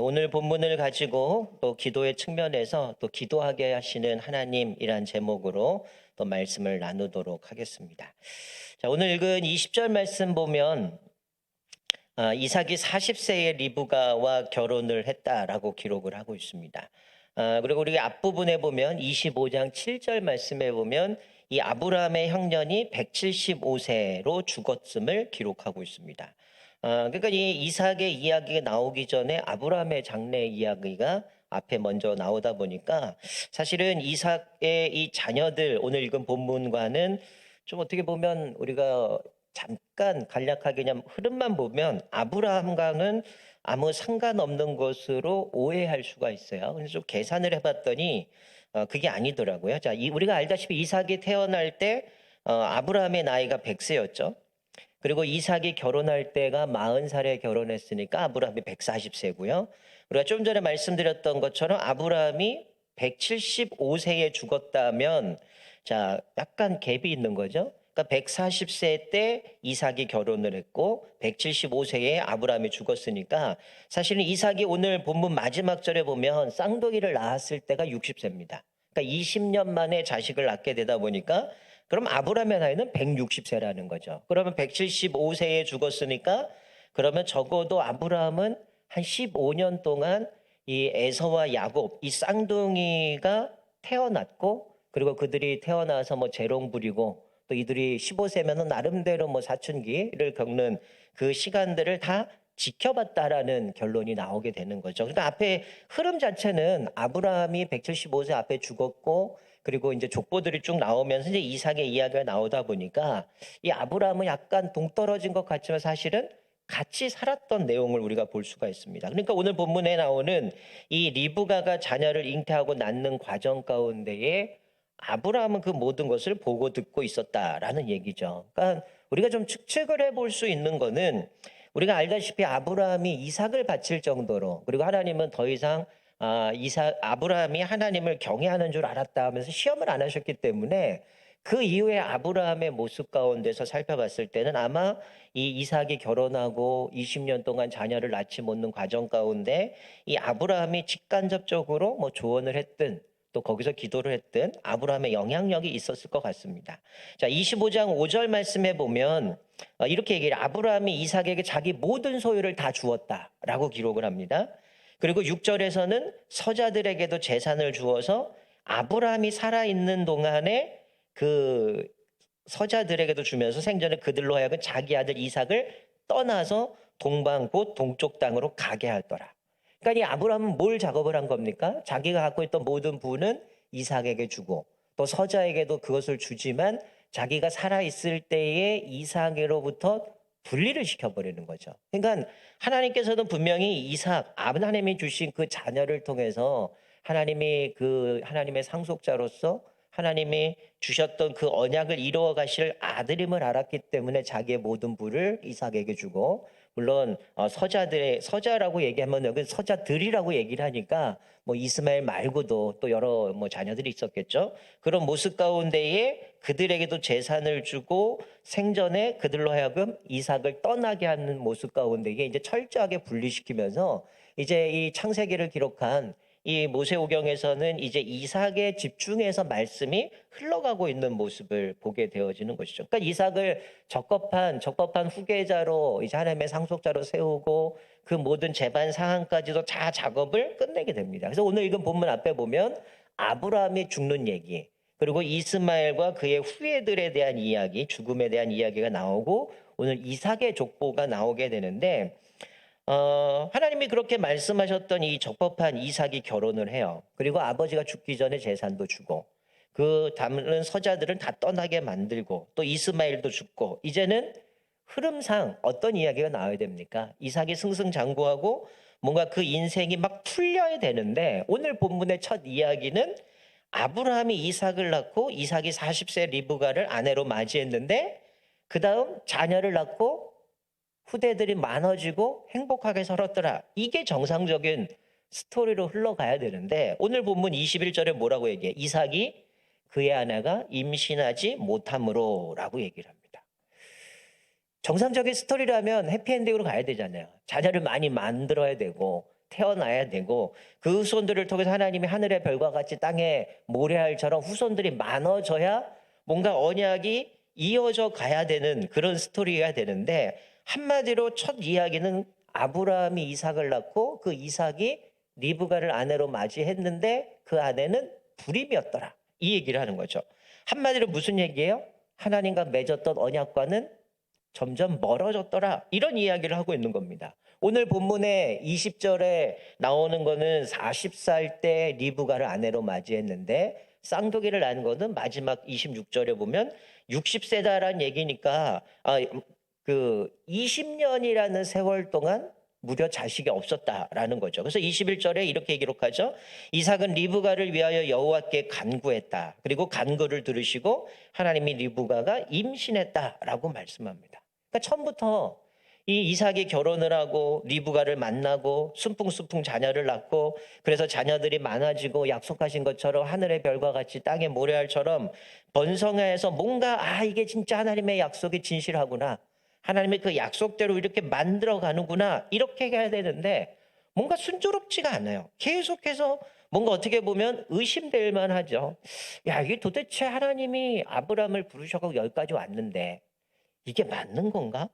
오늘 본문을 가지고 또 기도의 측면에서 또 기도하게 하시는 하나님이란 제목으로 또 말씀을 나누도록 하겠습니다. 자, 오늘 읽은 20절 말씀 보면 이삭이 40세에 리브가와 결혼을 했다라고 기록을 하고 있습니다. 그리고 우리 앞부분에 보면 25장 7절 말씀에 보면 이 아브라함의 형년이 175세로 죽었음을 기록하고 있습니다. 그러니까 이 이삭의 이야기가 나오기 전에 아브라함의 장래 이야기가 앞에 먼저 나오다 보니까 사실은 이삭의 이 자녀들 오늘 읽은 본문과는 좀 어떻게 보면 우리가 잠깐 간략하게 그냥 흐름만 보면 아브라함과는 아무 상관없는 것으로 오해할 수가 있어요. 그래서 좀 계산을 해봤더니 그게 아니더라고요. 자, 우리가 알다시피 이삭이 태어날 때 아브라함의 나이가 100세였죠. 그리고 이삭이 결혼할 때가 40살에 결혼했으니까 아브라함이 140세고요. 우리가 좀 전에 말씀드렸던 것처럼 아브라함이 175세에 죽었다면 자, 약간 갭이 있는 거죠. 그러니까 140세 때 이삭이 결혼을 했고 175세에 아브라함이 죽었으니까 사실은 이삭이 오늘 본문 마지막 절에 보면 쌍둥이를 낳았을 때가 60세입니다. 그러니까 20년 만에 자식을 낳게 되다 보니까 그럼 아브라함의 나이는 160세라는 거죠. 그러면 175세에 죽었으니까 그러면 적어도 아브라함은 한 15년 동안 이 에서와 야곱 이 쌍둥이가 태어났고 그리고 그들이 태어나서 뭐 재롱 부리고 또 이들이 15세면은 나름대로 뭐 사춘기를 겪는 그 시간들을 다 지켜봤다라는 결론이 나오게 되는 거죠. 그러니까 앞에 흐름 자체는 아브라함이 175세 앞에 죽었고 그리고 이제 족보들이 쭉 나오면서 이제 이삭의 이야기가 나오다 보니까 이 아브라함은 약간 동떨어진 것 같지만 사실은 같이 살았던 내용을 우리가 볼 수가 있습니다. 그러니까 오늘 본문에 나오는 이 리브가가 자녀를 잉태하고 낳는 과정 가운데에 아브라함은 그 모든 것을 보고 듣고 있었다라는 얘기죠. 그러니까 우리가 좀 측측을 해볼 수 있는 거는 우리가 알다시피 아브라함이 이삭을 바칠 정도로 그리고 하나님은 더 이상 아브라함이 하나님을 경외하는 줄 알았다 하면서 시험을 안 하셨기 때문에 그 이후에 아브라함의 모습 가운데서 살펴봤을 때는 아마 이 이삭이 결혼하고 20년 동안 자녀를 낳지 못하는 과정 가운데 이 아브라함이 직간접적으로 뭐 조언을 했든 또 거기서 기도를 했든 아브라함의 영향력이 있었을 것 같습니다. 자, 25장 5절 말씀해 보면 이렇게 얘기해요. 아브라함이 이삭에게 자기 모든 소유를 다 주었다라고 기록을 합니다. 그리고 6절에서는 서자들에게도 재산을 주어서 아브라함이 살아있는 동안에 그 서자들에게도 주면서 생전에 그들로 하여금 자기 아들 이삭을 떠나서 동방 곧 동쪽 땅으로 가게 하더라. 그러니까 이 아브라함은 뭘 작업을 한 겁니까? 자기가 갖고 있던 모든 부는 이삭에게 주고 또 서자에게도 그것을 주지만 자기가 살아있을 때에 이삭으로부터 분리를 시켜버리는 거죠. 그러니까 하나님께서는 분명히 이삭, 하나님이 주신 그 자녀를 통해서 하나님의 상속자로서 하나님이 주셨던 그 언약을 이루어 가실 아들임을 알았기 때문에 자기의 모든 부를 이삭에게 주고 물론 서자라고 얘기하면 여기 서자들이라고 얘기를 하니까 뭐 이스마엘 말고도 또 여러 뭐 자녀들이 있었겠죠. 그런 모습 가운데에 그들에게도 재산을 주고 생전에 그들로 하여금 이삭을 떠나게 하는 모습 가운데에 이제 철저하게 분리시키면서 이제 이 창세기를 기록한 이 모세오경에서는 이제 이삭에 집중해서 말씀이 흘러가고 있는 모습을 보게 되어지는 것이죠. 그러니까 이삭을 적법한 후계자로 이제 하나님의 상속자로 세우고 그 모든 재반 사항까지도 다 작업을 끝내게 됩니다. 그래서 오늘 읽은 본문 앞에 보면 아브라함이 죽는 얘기, 그리고 이스마엘과 그의 후예들에 대한 이야기, 죽음에 대한 이야기가 나오고 오늘 이삭의 족보가 나오게 되는데 하나님이 그렇게 말씀하셨던 이 적법한 이삭이 결혼을 해요. 그리고 아버지가 죽기 전에 재산도 주고 그 다른 서자들은 다 떠나게 만들고 또 이스마엘도 죽고 이제는 흐름상 어떤 이야기가 나와야 됩니까? 이삭이 승승장구하고 뭔가 그 인생이 막 풀려야 되는데 오늘 본문의 첫 이야기는 아브라함이 이삭을 낳고 이삭이 40세 리브가를 아내로 맞이했는데 그 다음 자녀를 낳고 후대들이 많아지고 행복하게 살았더라. 이게 정상적인 스토리로 흘러가야 되는데 오늘 본문 21절에 뭐라고 얘기해? 이삭이 그의 아내가 임신하지 못함으로 라고 얘기를 합니다. 정상적인 스토리라면 해피엔딩으로 가야 되잖아요. 자녀를 많이 만들어야 되고 태어나야 되고 그 후손들을 통해서 하나님이 하늘의 별과 같이 땅에 모래알처럼 후손들이 많아져야 뭔가 언약이 이어져 가야 되는 그런 스토리가 되는데, 한마디로 첫 이야기는 아브라함이 이삭을 낳고 그 이삭이 리브가를 아내로 맞이했는데 그 아내는 불임이었더라, 이 얘기를 하는 거죠. 한마디로 무슨 얘기예요? 하나님과 맺었던 언약과는 점점 멀어졌더라, 이런 이야기를 하고 있는 겁니다. 오늘 본문의 20절에 나오는 거는 40살 때 리브가를 아내로 맞이했는데, 쌍둥이를 낳은 거는 마지막 26절에 보면 60세다라는 얘기니까 그 20년이라는 세월 동안 무려 자식이 없었다라는 거죠. 그래서 21절에 이렇게 기록하죠. 이삭은 리브가를 위하여 여호와께 간구했다. 그리고 간구를 들으시고 하나님이 리브가가 임신했다라고 말씀합니다. 그러니까 처음부터 이 이삭이 결혼을 하고 리브가를 만나고 순풍순풍 자녀를 낳고, 그래서 자녀들이 많아지고 약속하신 것처럼 하늘의 별과 같이 땅의 모래알처럼 번성해서 뭔가 이게 진짜 하나님의 약속이 진실하구나, 하나님의 그 약속대로 이렇게 만들어 가는구나, 이렇게 해야 되는데 뭔가 순조롭지가 않아요. 계속해서 뭔가 어떻게 보면 의심될 만하죠. 야, 이게 도대체 하나님이 아브라함을 부르셔서 여기까지 왔는데 이게 맞는 건가?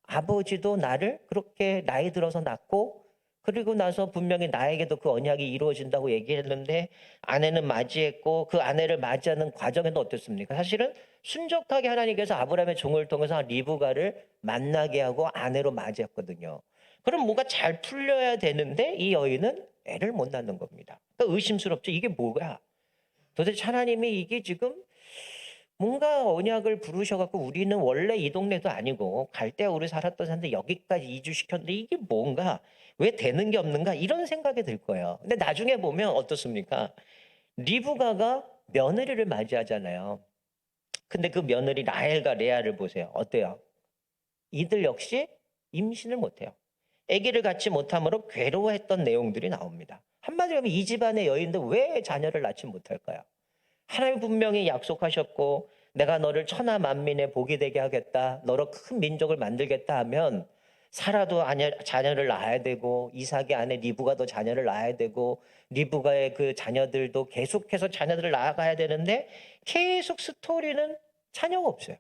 아버지도 나를 그렇게 나이 들어서 낳고 그리고 나서 분명히 나에게도 그 언약이 이루어진다고 얘기했는데 아내는 맞이했고, 그 아내를 맞이하는 과정에도 어땠습니까? 사실은 순적하게 하나님께서 아브라함의 종을 통해서 리브가를 만나게 하고 아내로 맞이했거든요. 그럼 뭔가 잘 풀려야 되는데 이 여인은 애를 못 낳는 겁니다. 그러니까 의심스럽죠. 이게 뭐야? 도대체 하나님이 이게 지금 뭔가 언약을 부르셔갖고 우리는 원래 이 동네도 아니고 갈대아 우리 살았던 산데 여기까지 이주시켰는데 이게 뭔가, 왜 되는 게 없는가, 이런 생각이 들 거예요. 근데 나중에 보면 어떻습니까? 리브가가 며느리를 맞이하잖아요. 근데 그 며느리 라헬과 레아를 보세요. 어때요? 이들 역시 임신을 못해요. 아기를 갖지 못함으로 괴로워했던 내용들이 나옵니다. 한마디로 하면 이 집안의 여인들 왜 자녀를 낳지 못할까요? 하나님 분명히 약속하셨고 내가 너를 천하 만민의 복이 되게 하겠다, 너로 큰 민족을 만들겠다 하면 사라도 자녀를 낳아야 되고, 이삭의 아내 리브가도 자녀를 낳아야 되고, 리브가의 그 자녀들도 계속해서 자녀들을 낳아가야 되는데 계속 스토리는 자녀가 없어요.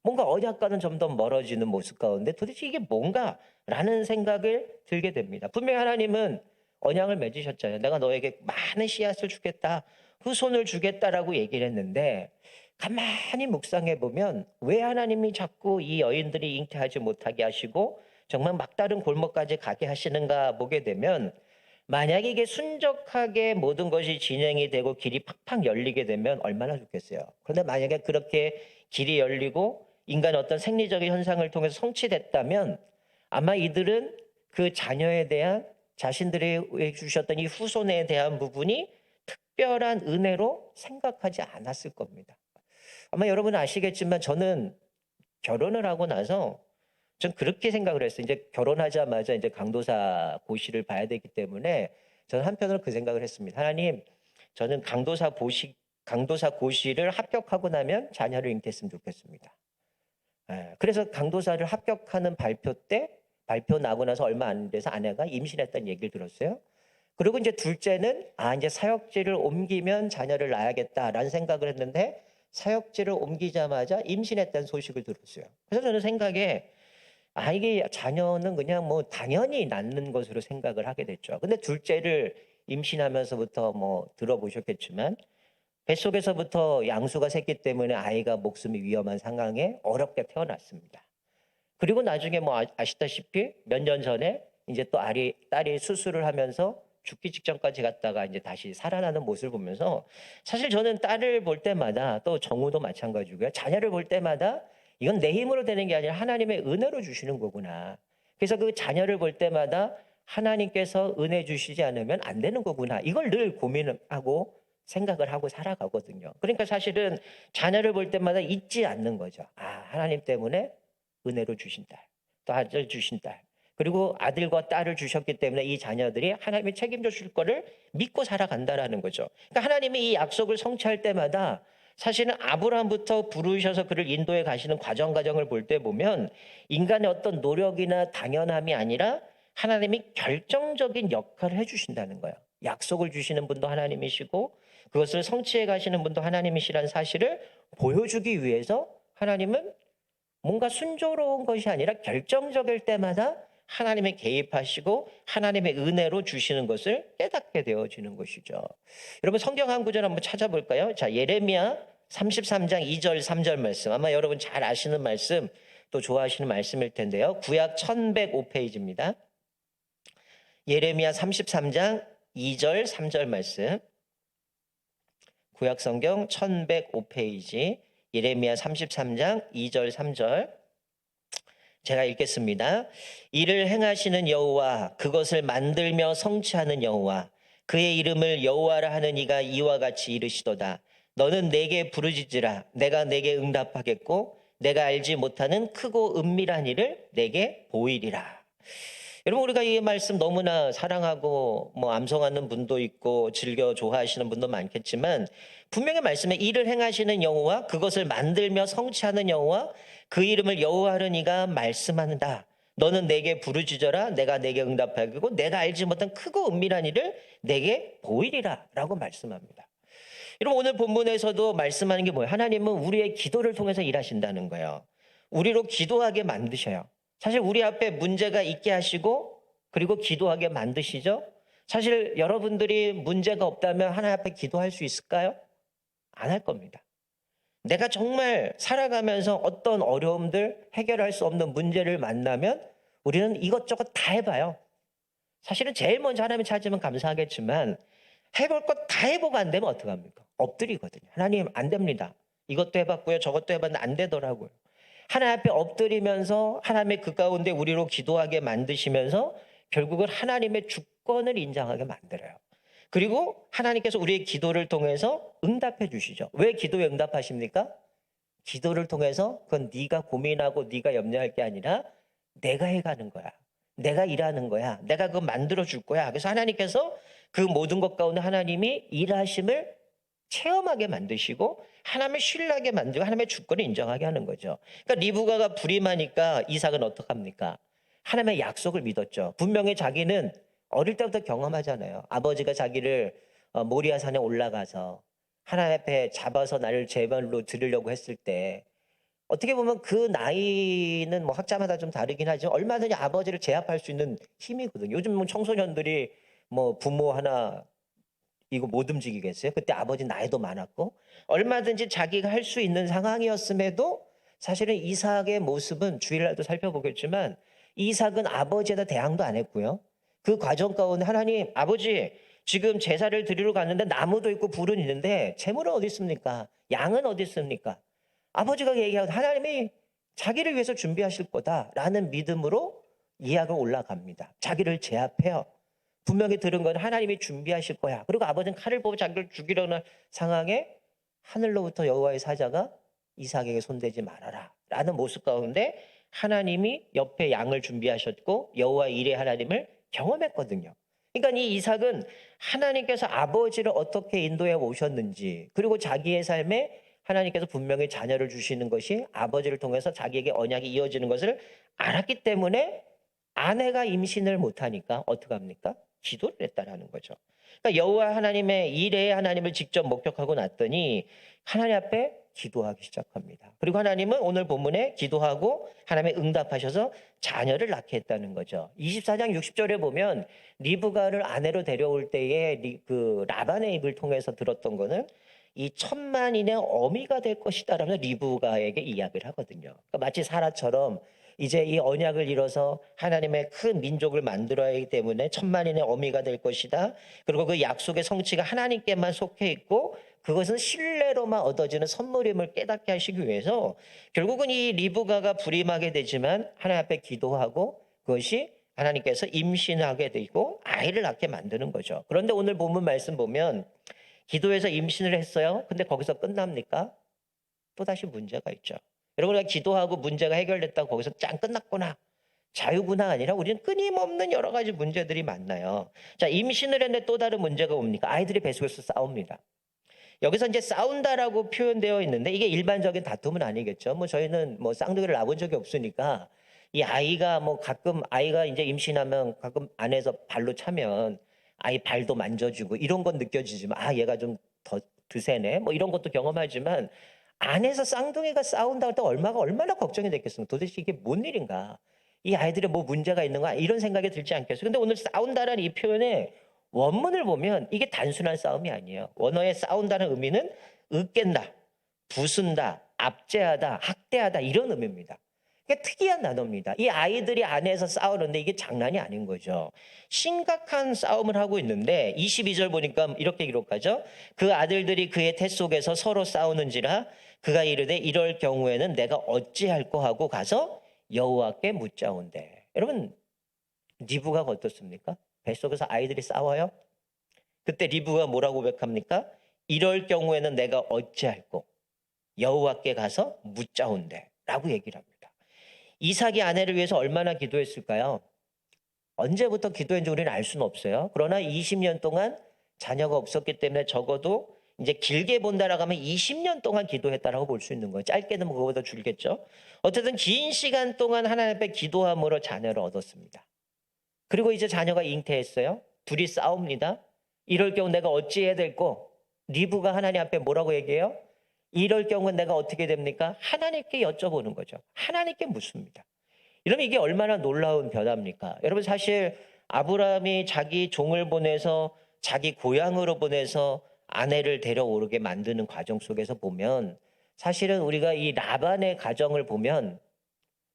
뭔가 언약과는 좀 더 멀어지는 모습 가운데 도대체 이게 뭔가라는 생각을 들게 됩니다. 분명히 하나님은 언약을 맺으셨잖아요. 내가 너에게 많은 씨앗을 주겠다, 후손을 주겠다라고 얘기를 했는데, 가만히 묵상해 보면 왜 하나님이 자꾸 이 여인들이 잉태하지 못하게 하시고 정말 막다른 골목까지 가게 하시는가 보게 되면, 만약에 이게 순적하게 모든 것이 진행이 되고 길이 팍팍 열리게 되면 얼마나 좋겠어요. 그런데 만약에 그렇게 길이 열리고 인간의 어떤 생리적인 현상을 통해서 성취됐다면 아마 이들은 그 자녀에 대한, 자신들이 주셨던 이 후손에 대한 부분이 특별한 은혜로 생각하지 않았을 겁니다. 아마 여러분은 아시겠지만 저는 결혼을 하고 나서 전 그렇게 생각을 했어요. 이제 결혼하자마자 이제 강도사 고시를 봐야 되기 때문에 저는 한편으로 그 생각을 했습니다. 하나님, 저는 강도사 고시를 합격하고 나면 자녀를 잉태했으면 좋겠습니다. 그래서 강도사를 합격하는 발표 나고 나서 얼마 안 돼서 아내가 임신했다는 얘기를 들었어요. 그리고 이제 둘째는 이제 사역지를 옮기면 자녀를 낳아야겠다라는 생각을 했는데 사역지를 옮기자마자 임신했다는 소식을 들었어요. 그래서 저는 생각에 이게 자녀는 그냥 뭐 당연히 낳는 것으로 생각을 하게 됐죠. 근데 둘째를 임신하면서부터 뭐 들어보셨겠지만 뱃속에서부터 양수가 샜기 때문에 아이가 목숨이 위험한 상황에 어렵게 태어났습니다. 그리고 나중에 뭐 아시다시피 몇 년 전에 이제 또 딸이 수술을 하면서 죽기 직전까지 갔다가 이제 다시 살아나는 모습을 보면서, 사실 저는 딸을 볼 때마다, 또 정우도 마찬가지고요, 자녀를 볼 때마다 이건 내 힘으로 되는 게 아니라 하나님의 은혜로 주시는 거구나. 그래서 그 자녀를 볼 때마다 하나님께서 은혜 주시지 않으면 안 되는 거구나, 이걸 늘 고민하고 생각을 하고 살아가거든요. 그러니까 사실은 자녀를 볼 때마다 잊지 않는 거죠. 하나님 때문에 은혜로 주신 딸, 또 아들 주신 딸, 그리고 아들과 딸을 주셨기 때문에 이 자녀들이 하나님이 책임져 줄 거를 믿고 살아간다라는 거죠. 그러니까 하나님이 이 약속을 성취할 때마다 사실은 아브라함부터 부르셔서 그를 인도해 가시는 과정을 볼 때 보면 인간의 어떤 노력이나 당연함이 아니라 하나님이 결정적인 역할을 해주신다는 거예요. 약속을 주시는 분도 하나님이시고 그것을 성취해 가시는 분도 하나님이시라는 사실을 보여주기 위해서 하나님은 뭔가 순조로운 것이 아니라 결정적일 때마다 하나님의 개입하시고 하나님의 은혜로 주시는 것을 깨닫게 되어지는 것이죠. 여러분 성경 한 구절 한번 찾아볼까요? 자, 예레미야 33장 2절 3절 말씀. 아마 여러분 잘 아시는 말씀, 또 좋아하시는 말씀일 텐데요. 구약 1105페이지입니다. 예레미야 33장 2절 3절 말씀. 구약 성경 1105페이지 예레미야 33장 2절 3절 제가 읽겠습니다. 이를 행하시는 여호와, 그것을 만들며 성취하는 여호와, 그의 이름을 여호와라 하는 이가 이와 같이 이르시도다. 너는 내게 부르짖으라. 내가 내게 응답하겠고 내가 알지 못하는 크고 은밀한 일을 내게 보이리라. 여러분 우리가 이 말씀 너무나 사랑하고 암송하는 분도 있고 즐겨 좋아하시는 분도 많겠지만 분명히 말씀에 이를 행하시는 여호와, 그것을 만들며 성취하는 여호와, 그 이름을 여호와는 이가 말씀한다. 너는 내게 부르짖어라. 내가 내게 응답하겠고 내가 알지 못한 크고 은밀한 일을 내게 보이리라 라고 말씀합니다. 여러분 오늘 본문에서도 말씀하는 게 뭐예요? 하나님은 우리의 기도를 통해서 일하신다는 거예요. 우리로 기도하게 만드셔요. 사실 우리 앞에 문제가 있게 하시고 그리고 기도하게 만드시죠. 사실 여러분들이 문제가 없다면 하나님 앞에 기도할 수 있을까요? 안 할 겁니다. 내가 정말 살아가면서 어떤 어려움들, 해결할 수 없는 문제를 만나면 우리는 이것저것 다 해봐요. 사실은 제일 먼저 하나님 찾으면 감사하겠지만 해볼 것 다 해보고 안 되면 어떡합니까? 엎드리거든요. 하나님 안 됩니다. 이것도 해봤고요. 저것도 해봤는데 안 되더라고요. 하나님 앞에 엎드리면서 하나님의 그 가운데 우리로 기도하게 만드시면서 결국은 하나님의 주권을 인정하게 만들어요. 그리고 하나님께서 우리의 기도를 통해서 응답해 주시죠. 왜 기도에 응답하십니까? 기도를 통해서 그건 네가 고민하고 네가 염려할 게 아니라 내가 해가는 거야. 내가 일하는 거야. 내가 그거 만들어 줄 거야. 그래서 하나님께서 그 모든 것 가운데 하나님이 일하심을 체험하게 만드시고 하나님을 신뢰하게 만들고 하나님의 주권을 인정하게 하는 거죠. 그러니까 리브가가 불임하니까 이삭은 어떡합니까? 하나님의 약속을 믿었죠. 분명히 자기는 어릴 때부터 경험하잖아요. 아버지가 자기를 모리아 산에 올라가서 하나님 앞에 잡아서 나를 제발로 드리려고 했을 때 어떻게 보면 그 나이는 학자마다 좀 다르긴 하지만 얼마든지 아버지를 제압할 수 있는 힘이거든요. 요즘 청소년들이 부모 하나 이거 못 움직이겠어요? 그때 아버지 나이도 많았고 얼마든지 자기가 할 수 있는 상황이었음에도 사실은 이삭의 모습은 주일날도 살펴보겠지만 이삭은 아버지에다 대항도 안 했고요. 그 과정 가운데 하나님 아버지 지금 제사를 드리러 갔는데 나무도 있고 불은 있는데 재물은 어디 있습니까? 양은 어디 있습니까? 아버지가 얘기하고 하나님이 자기를 위해서 준비하실 거다라는 믿음으로 이삭은 올라갑니다. 자기를 제압해요. 분명히 들은 건 하나님이 준비하실 거야. 그리고 아버지는 칼을 뽑아 자기를 죽이려는 상황에 하늘로부터 여호와의 사자가 이삭에게 손대지 말아라 라는 모습 가운데 하나님이 옆에 양을 준비하셨고 여호와의 일의 하나님을 경험했거든요. 그러니까 이 이삭은 하나님께서 아버지를 어떻게 인도해 오셨는지 그리고 자기의 삶에 하나님께서 분명히 자녀를 주시는 것이 아버지를 통해서 자기에게 언약이 이어지는 것을 알았기 때문에 아내가 임신을 못하니까 어떡합니까? 기도를 했다라는 거죠. 그러니까 여호와 하나님의 일의 하나님을 직접 목격하고 났더니 하나님 앞에 기도하기 시작합니다. 그리고 하나님은 오늘 본문에 기도하고 하나님의 응답하셔서 자녀를 낳게 했다는 거죠. 24장 60절에 보면 리브가를 아내로 데려올 때에 그 라반의 입을 통해서 들었던 거는 이 1000만인의 어미가 될 것이다라는 리브가에게 이야기를 하거든요. 그러니까 마치 사라처럼 이제 이 언약을 이뤄서 하나님의 큰 민족을 만들어야 하기 때문에 1000만인의 어미가 될 것이다. 그리고 그 약속의 성취가 하나님께만 속해 있고 그것은 신뢰로만 얻어지는 선물임을 깨닫게 하시기 위해서 결국은 이 리브가가 불임하게 되지만 하나님 앞에 기도하고 그것이 하나님께서 임신하게 되고 아이를 낳게 만드는 거죠. 그런데 오늘 본문 말씀 보면 기도해서 임신을 했어요. 근데 거기서 끝납니까? 또다시 문제가 있죠. 여러분, 우리가 기도하고 문제가 해결됐다고 거기서 짠 끝났구나. 자유구나 아니라 우리는 끊임없는 여러 가지 문제들이 많나요. 자, 임신을 했는데 또 다른 문제가 뭡니까? 아이들이 뱃속에서 싸웁니다. 여기서 이제 싸운다라고 표현되어 있는데 이게 일반적인 다툼은 아니겠죠. 저희는 쌍둥이를 낳아본 적이 없으니까 이 아이가 뭐 가끔 아이가 이제 임신하면 가끔 안에서 발로 차면 아이 발도 만져주고 이런 건 느껴지지만 아 얘가 좀 더 드세네 뭐 이런 것도 경험하지만 안에서 쌍둥이가 싸운다 할 때 얼마나 걱정이 됐겠습니까? 도대체 이게 뭔 일인가? 이 아이들의 뭐 문제가 있는가? 이런 생각이 들지 않겠어요? 근데 오늘 싸운다라는 이 표현의 원문을 보면 이게 단순한 싸움이 아니에요. 원어의 싸운다는 의미는 으깬다, 부순다, 압제하다, 학대하다 이런 의미입니다. 이게 특이한 단어입니다. 이 아이들이 안에서 싸우는데 이게 장난이 아닌 거죠. 심각한 싸움을 하고 있는데 22절 보니까 이렇게 기록하죠. 그 아들들이 그의 태 속에서 서로 싸우는지라 그가 이르되 이럴 경우에는 내가 어찌할꼬 하고 가서 여호와께 묻자온대. 여러분 리브가 어떻습니까? 뱃속에서 아이들이 싸워요? 그때 리브가 뭐라고 고백합니까? 이럴 경우에는 내가 어찌할꼬 여호와께 가서 묻자온대 라고 얘기를 합니다. 이삭이 아내를 위해서 얼마나 기도했을까요? 언제부터 기도했는지 우리는 알 수는 없어요. 그러나 20년 동안 자녀가 없었기 때문에 적어도 이제 길게 본다라고 하면 20년 동안 기도했다라고 볼 수 있는 거예요. 짧게는 뭐 그거보다 줄겠죠. 어쨌든 긴 시간 동안 하나님 앞에 기도함으로 자녀를 얻었습니다. 그리고 이제 자녀가 잉태했어요. 둘이 싸웁니다. 이럴 경우 내가 어찌해야 될꼬? 리브가 하나님 앞에 뭐라고 얘기해요? 이럴 경우 내가 어떻게 됩니까? 하나님께 여쭤보는 거죠. 하나님께 묻습니다. 이러면 이게 얼마나 놀라운 변화입니까? 여러분 사실 아브라함이 자기 종을 보내서 자기 고향으로 보내서 아내를 데려오게 만드는 과정 속에서 보면 사실은 우리가 이 라반의 가정을 보면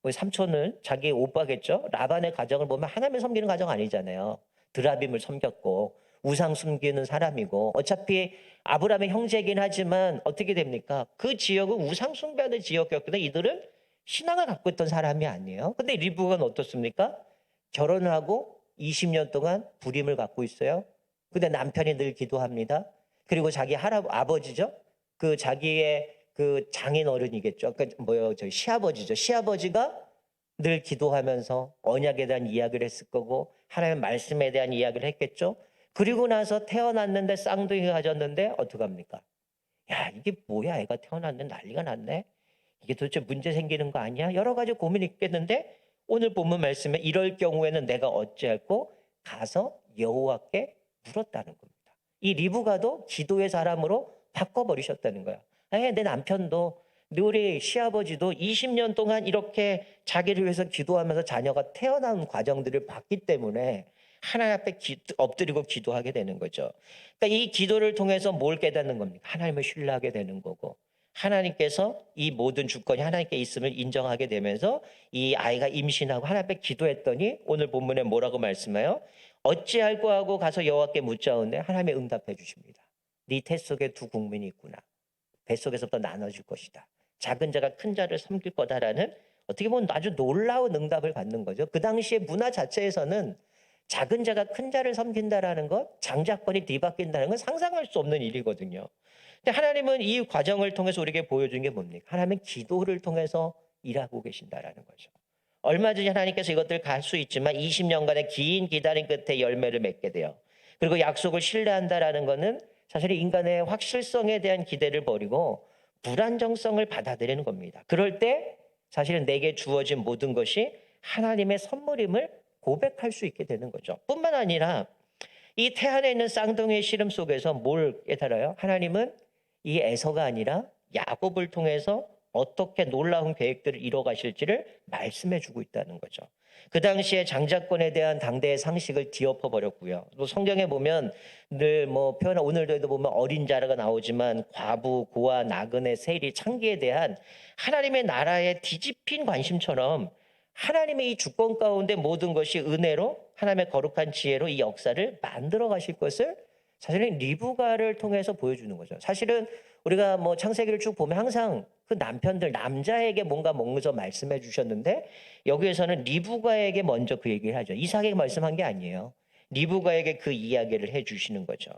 우리 삼촌은 자기 오빠겠죠? 라반의 가정을 보면 하나님을 섬기는 가정 아니잖아요. 드라빔을 섬겼고 우상 숨기는 사람이고 어차피 아브라함의 형제이긴 하지만 어떻게 됩니까? 그 지역은 우상 숭배하는 지역이었거든요. 이들은 신앙을 갖고 있던 사람이 아니에요. 근데 리브가는 어떻습니까? 결혼을 하고 20년 동안 불임을 갖고 있어요. 근데 남편이 늘 기도합니다. 그리고 자기 아버지죠. 그 자기의 그 장인 어른이겠죠. 저 시아버지죠. 시아버지가 늘 기도하면서 언약에 대한 이야기를 했을 거고 하나님의 말씀에 대한 이야기를 했겠죠. 그리고 나서 태어났는데 쌍둥이가 가졌는데 어떡합니까? 야 이게 뭐야 애가 태어났는데 난리가 났네. 이게 도대체 문제 생기는 거 아니야? 여러 가지 고민이 있겠는데 오늘 본문 말씀에 이럴 경우에는 내가 어찌할꼬 가서 여호와께 물었다는 겁니다. 이 리브가도 기도의 사람으로 바꿔버리셨다는 거야. 내 남편도 우리 시아버지도 20년 동안 이렇게 자기를 위해서 기도하면서 자녀가 태어난 과정들을 봤기 때문에 하나님 앞에 엎드리고 기도하게 되는 거죠. 그러니까 이 기도를 통해서 뭘 깨닫는 겁니까? 하나님을 신뢰하게 되는 거고 하나님께서 이 모든 주권이 하나님께 있음을 인정하게 되면서 이 아이가 임신하고 하나님 앞에 기도했더니 오늘 본문에 뭐라고 말씀해요? 어찌할꼬 하고 가서 여호와께 묻자오는데 하나님이 응답해 주십니다. 네 태 속에 두 국민이 있구나. 뱃속에서부터 나눠질 것이다. 작은 자가 큰 자를 섬길 거다라는 어떻게 보면 아주 놀라운 응답을 받는 거죠. 그 당시의 문화 자체에서는 작은 자가 큰 자를 섬긴다라는 것, 장자권이 뒤바뀐다는 건 상상할 수 없는 일이거든요. 근데 하나님은 이 과정을 통해서 우리에게 보여준 게 뭡니까? 하나님은 기도를 통해서 일하고 계신다라는 거죠. 얼마 전에 하나님께서 이것들 갈 수 있지만 20년간의 긴 기다림 끝에 열매를 맺게 돼요. 그리고 약속을 신뢰한다라는 것은 사실 인간의 확실성에 대한 기대를 버리고 불안정성을 받아들이는 겁니다. 그럴 때 사실은 내게 주어진 모든 것이 하나님의 선물임을 고백할 수 있게 되는 거죠. 뿐만 아니라 이 태안에 있는 쌍둥이의 씨름 속에서 뭘 깨달아요? 하나님은 이 에서가 아니라 야곱을 통해서 어떻게 놀라운 계획들을 이뤄가실지를 말씀해 주고 있다는 거죠. 그 당시에 장자권에 대한 당대의 상식을 뒤엎어 버렸고요. 또 성경에 보면 늘 뭐 표현 오늘도 보면 어린 자라가 나오지만 과부, 고아, 나그네, 세리, 창기에 대한 하나님의 나라의 뒤집힌 관심처럼 하나님의 이 주권 가운데 모든 것이 은혜로 하나님의 거룩한 지혜로 이 역사를 만들어 가실 것을 사실은 리브가를 통해서 보여주는 거죠. 사실은 우리가 뭐 창세기를 쭉 보면 항상 그 남편들 남자에게 뭔가 먼저 말씀해 주셨는데 여기에서는 리브가에게 먼저 그 얘기를 하죠. 이삭에게 말씀한 게 아니에요. 리브가에게 그 이야기를 해 주시는 거죠.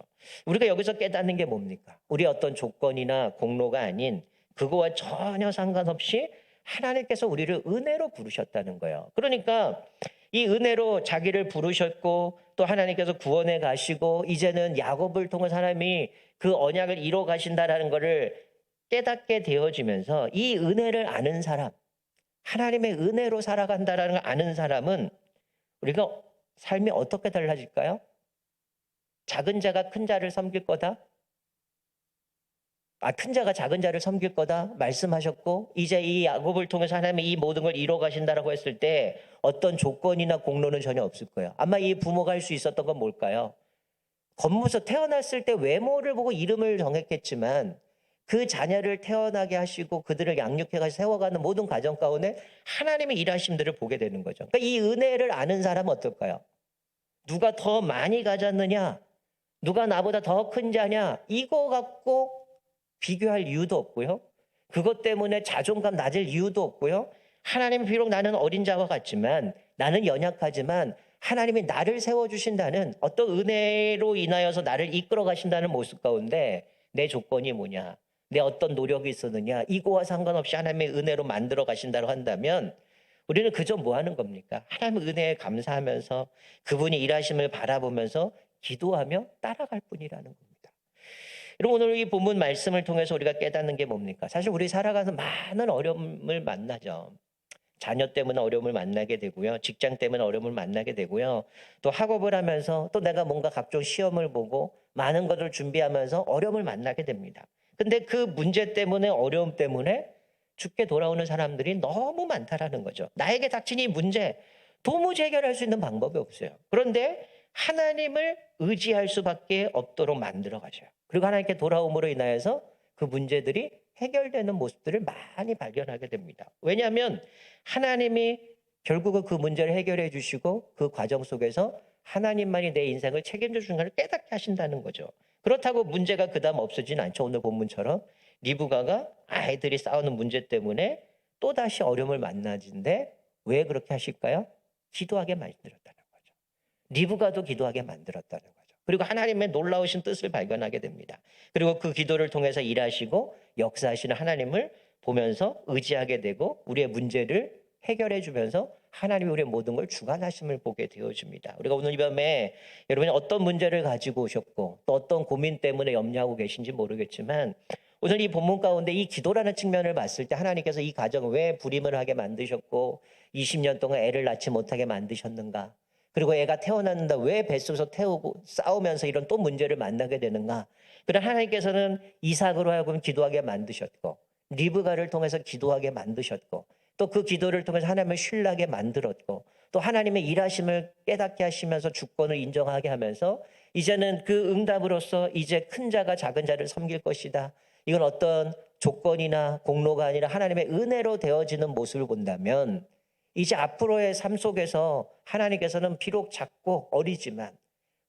우리가 여기서 깨닫는 게 뭡니까? 우리 어떤 조건이나 공로가 아닌 그거와 전혀 상관없이 하나님께서 우리를 은혜로 부르셨다는 거예요. 그러니까 이 은혜로 자기를 부르셨고 또 하나님께서 구원해 가시고 이제는 야곱을 통해서 하나님이 그 언약을 이뤄 가신다라는 것을 깨닫게 되어지면서 이 은혜를 아는 사람, 하나님의 은혜로 살아간다라는 걸 아는 사람은 우리가 삶이 어떻게 달라질까요? 작은 자가 큰 자를 섬길 거다. 큰 자가 작은 자를 섬길 거다 말씀하셨고, 이제 이 야곱을 통해서 하나님이 이 모든 걸 이뤄 가신다라고 했을 때 어떤 조건이나 공로는 전혀 없을 거예요. 아마 이 부모가 할 수 있었던 건 뭘까요? 겉모습 태어났을 때 외모를 보고 이름을 정했겠지만 그 자녀를 태어나게 하시고 그들을 양육해가 세워가는 모든 과정 가운데 하나님의 일하심들을 보게 되는 거죠. 그러니까 이 은혜를 아는 사람은 어떨까요? 누가 더 많이 가졌느냐, 누가 나보다 더 큰 자냐, 이거 갖고 비교할 이유도 없고요. 그것 때문에 자존감 낮을 이유도 없고요. 하나님은 비록 나는 어린 자와 같지만, 나는 연약하지만 하나님이 나를 세워주신다는 어떤 은혜로 인하여서 나를 이끌어 가신다는 모습 가운데 내 조건이 뭐냐, 내 어떤 노력이 있었느냐, 이거와 상관없이 하나님의 은혜로 만들어 가신다고 한다면 우리는 그저 뭐 하는 겁니까? 하나님의 은혜에 감사하면서 그분이 일하심을 바라보면서 기도하며 따라갈 뿐이라는 겁니다. 여러분, 오늘 이 본문 말씀을 통해서 우리가 깨닫는 게 뭡니까? 사실 우리 살아가서 많은 어려움을 만나죠. 자녀 때문에 어려움을 만나게 되고요. 직장 때문에 어려움을 만나게 되고요. 또 학업을 하면서 또 내가 뭔가 각종 시험을 보고 많은 것을 준비하면서 어려움을 만나게 됩니다. 근데 그 문제 때문에, 어려움 때문에 죽게 돌아오는 사람들이 너무 많다라는 거죠. 나에게 닥친 이 문제 도무지 해결할 수 있는 방법이 없어요. 그런데 하나님을 의지할 수밖에 없도록 만들어 가셔요. 그리고 하나님께 돌아옴으로 인하여서 그 문제들이 해결되는 모습들을 많이 발견하게 됩니다. 왜냐하면 하나님이 결국은 그 문제를 해결해 주시고 그 과정 속에서 하나님만이 내 인생을 책임져 주는 걸 깨닫게 하신다는 거죠. 그렇다고 문제가 그다음 없어지진 않죠. 오늘 본문처럼 리브가가 아이들이 싸우는 문제 때문에 또다시 어려움을 만나진데 왜 그렇게 하실까요? 기도하게 만들었다는 거죠. 리브가도 기도하게 만들었다는 거죠. 그리고 하나님의 놀라우신 뜻을 발견하게 됩니다. 그리고 그 기도를 통해서 일하시고 역사하시는 하나님을 보면서 의지하게 되고 우리의 문제를 해결해 주면서 하나님이 우리의 모든 걸 주관하심을 보게 되어집니다. 우리가 오늘 이 밤에 여러분이 어떤 문제를 가지고 오셨고 또 어떤 고민 때문에 염려하고 계신지 모르겠지만 오늘 이 본문 가운데 이 기도라는 측면을 봤을 때 하나님께서 이 가정을 왜 불임을 하게 만드셨고 20년 동안 애를 낳지 못하게 만드셨는가, 그리고 애가 태어났는데 왜 뱃속에서 태우고 싸우면서 이런 또 문제를 만나게 되는가. 그러나 하나님께서는 이삭으로 하여금 기도하게 만드셨고 리브가를 통해서 기도하게 만드셨고 또 그 기도를 통해서 하나님을 신뢰하게 만들었고 또 하나님의 일하심을 깨닫게 하시면서 주권을 인정하게 하면서 이제는 그 응답으로서 이제 큰 자가 작은 자를 섬길 것이다. 이건 어떤 조건이나 공로가 아니라 하나님의 은혜로 되어지는 모습을 본다면 이제 앞으로의 삶 속에서 하나님께서는 비록 작고 어리지만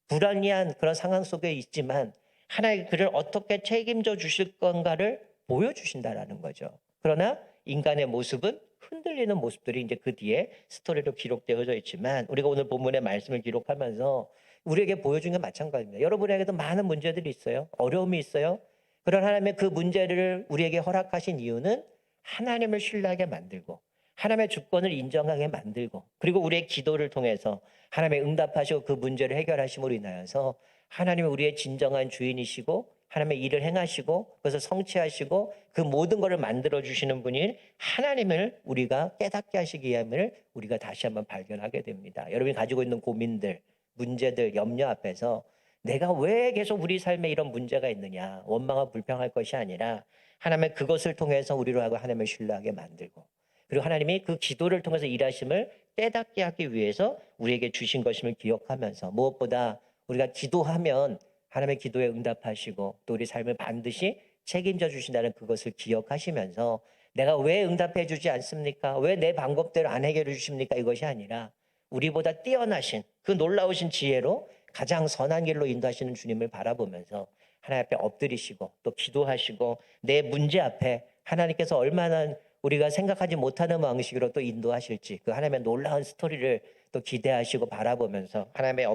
불합리한 그런 상황 속에 있지만 하나님 그를 어떻게 책임져 주실 건가를 보여주신다라는 거죠. 그러나 인간의 모습은 흔들리는 모습들이 이제 그 뒤에 스토리로 기록되어져 있지만 우리가 오늘 본문의 말씀을 기록하면서 우리에게 보여준 게 마찬가지입니다. 여러분에게도 많은 문제들이 있어요. 어려움이 있어요. 그런 하나님의 그 문제를 우리에게 허락하신 이유는 하나님을 신뢰하게 만들고 하나님의 주권을 인정하게 만들고 그리고 우리의 기도를 통해서 하나님의 응답하시고 그 문제를 해결하심으로 인하여서 하나님이 우리의 진정한 주인이시고 하나님의 일을 행하시고 그것을 성취하시고 그 모든 것을 만들어주시는 분인 하나님을 우리가 깨닫게 하시기 위함을 우리가 다시 한번 발견하게 됩니다. 여러분이 가지고 있는 고민들, 문제들, 염려 앞에서 내가 왜 계속 우리 삶에 이런 문제가 있느냐 원망하고 불평할 것이 아니라 하나님의 그것을 통해서 우리로 하고 하나님을 신뢰하게 만들고 그리고 하나님이 그 기도를 통해서 일하심을 깨닫게 하기 위해서 우리에게 주신 것임을 기억하면서 무엇보다 우리가 기도하면 하나님의 기도에 응답하시고 또 우리 삶을 반드시 책임져 주신다는 그것을 기억하시면서 내가 왜 응답해 주지 않습니까? 왜 내 방법대로 안 해결해 주십니까? 이것이 아니라 우리보다 뛰어나신 그 놀라우신 지혜로 가장 선한 길로 인도하시는 주님을 바라보면서 하나님 앞에 엎드리시고 또 기도하시고 내 문제 앞에 하나님께서 얼마나 우리가 생각하지 못하는 방식으로 또 인도하실지 그 하나님의 놀라운 스토리를 또 기대하시고 바라보면서 하나님의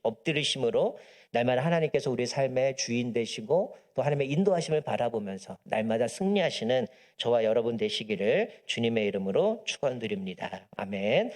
엎드리심으로 날마다 하나님께서 우리 삶의 주인 되시고 또 하나님의 인도하심을 바라보면서 날마다 승리하시는 저와 여러분 되시기를 주님의 이름으로 축원드립니다. 아멘.